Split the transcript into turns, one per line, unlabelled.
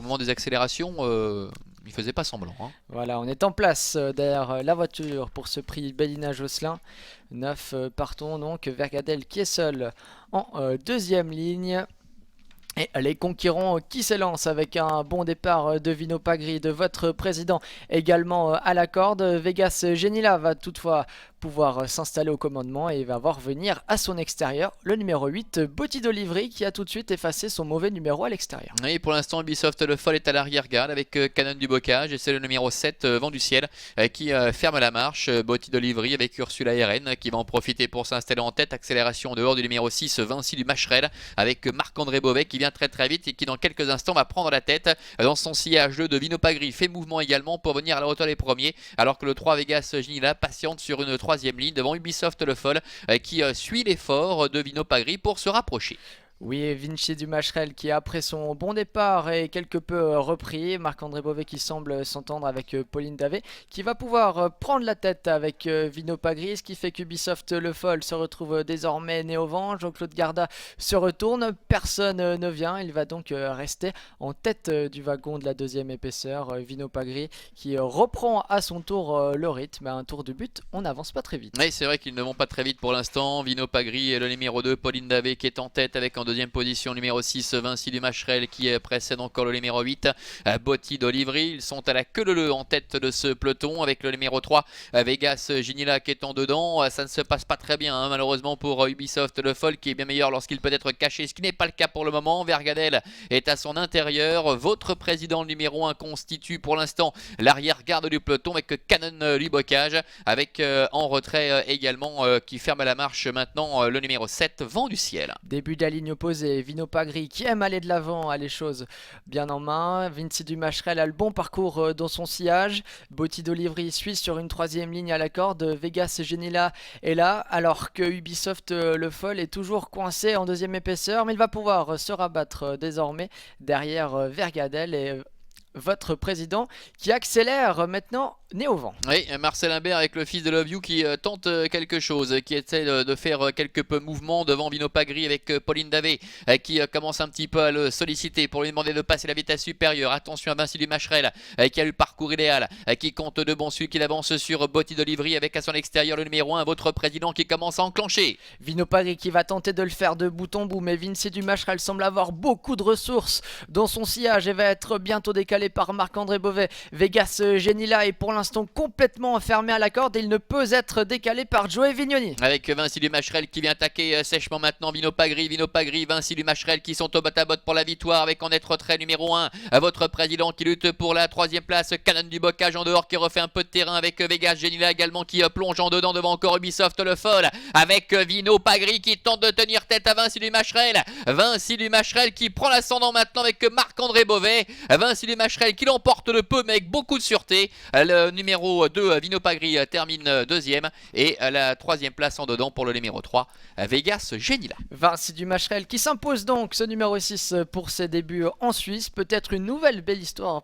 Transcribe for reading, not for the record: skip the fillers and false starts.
moment des accélérations, il faisait pas semblant, hein.
Voilà, on est en place derrière la voiture pour ce prix Bellina-Josselin. 9 partons donc, Vergadel qui est seul en deuxième ligne. Et les conquérants qui s'élancent avec un bon départ de Vino Pagri, de votre président également à la corde. Vegas Genila va toutefois pouvoir s'installer au commandement et va voir venir à son extérieur le numéro 8, Botti d'Olivry, qui a tout de suite effacé son mauvais numéro à l'extérieur.
Et pour l'instant, Ubisoft Le Foll est à l'arrière-garde avec Canon du Bocage et c'est le numéro 7, Vent du Ciel, qui ferme la marche. Botti d'Olivry avec Ursula RN qui va en profiter pour s'installer en tête. Accélération en dehors du numéro 6, Vinci du Macherel, avec Marc-André Beauvais qui vient très vite et qui dans quelques instants va prendre la tête dans son sillage de Vino Pagri. Fait mouvement également pour venir à la hauteur des premiers, alors que le 3 Vegas Ginila patiente sur une troisième ligne devant Ubisoft Le Foll qui suit l'effort de Vino Pagri pour se rapprocher.
Oui, Vinci du Macherel qui après son bon départ est quelque peu repris. Marc-André Beauvais qui semble s'entendre avec Pauline Davé, qui va pouvoir prendre la tête avec Vino Pagri, ce qui fait qu'Ubisoft Le Foll se retrouve désormais né au vent. Jean-Claude Garda se retourne, personne ne vient, il va donc rester en tête du wagon de la deuxième épaisseur. Vino Pagri qui reprend à son tour le rythme, à un tour de but, on n'avance pas très vite.
Oui, c'est vrai qu'ils ne vont pas très vite pour l'instant. Vino Pagri et le numéro 2, Pauline Davé qui est en tête avec en deuxième position numéro 6, Vinci du Macherel qui précède encore le numéro 8, Botti d'Olivry. Ils sont à la queue leu en tête de ce peloton avec le numéro 3, Vegas Ginila qui est en dedans. Ça ne se passe pas très bien malheureusement pour Ubisoft Le Foll qui est bien meilleur lorsqu'il peut être caché, ce qui n'est pas le cas pour le moment. Vergadel est à son intérieur. Votre président le numéro 1 constitue pour l'instant l'arrière-garde du peloton avec Canon du Bocage avec en retrait également qui ferme la marche maintenant le numéro 7, Vent du Ciel.
Début de la ligne opposée, Vino Pagri qui aime aller de l'avant, a les choses bien en main. Vinci du Macherel a le bon parcours dans son sillage. Botti d'Olivry suit sur une troisième ligne à la corde. Vegas Genila est là, alors que Ubisoft Le Foll est toujours coincé en deuxième épaisseur, mais il va pouvoir se rabattre désormais derrière Vergadel et votre président qui accélère maintenant né au vent.
Oui, Marcel Imbert avec le fils de Love You qui tente quelque chose, qui essaie de faire quelque peu mouvement devant Vino Pagri avec Pauline Davé qui commence un petit peu à le solliciter pour lui demander de passer la vitesse supérieure. Attention à Vinci du Macherel qui a eu le parcours idéal, qui compte de bon celui qu'il avance sur Botti d'Olivry avec à son extérieur le numéro 1, votre président qui commence à enclencher.
Vino Pagri qui va tenter de le faire de bout en bout, mais Vinci du Macherel semble avoir beaucoup de ressources dans son sillage et va être bientôt décalé par Marc-André Beauvais. Vegas Genila est pour l'instant complètement enfermé à la corde et il ne peut être décalé par Joey Vignoni.
Avec Vinci du Macherel qui vient attaquer sèchement maintenant Vino Pagri, Vinci du Macherel qui sont au bot-à-bot pour la victoire avec en être retrait numéro 1, votre président qui lutte pour la troisième place, Canon du Bocage en dehors qui refait un peu de terrain avec Vegas Genila également qui plonge en dedans devant encore Ubisoft Le Foll avec Vino Pagri qui tente de tenir tête à Vinci du Macherel. Vinci du Macherel qui prend l'ascendant maintenant avec Marc-André Beauvais. Vinci du Macherel qui l'emporte de peu mais avec beaucoup de sûreté. Le numéro 2, Vino Pagri termine deuxième et la troisième place en dedans pour le numéro 3, Vegas Genila.
Vinci du Macherel qui s'impose donc ce numéro 6 pour ses débuts en Suisse. Peut-être une nouvelle belle histoire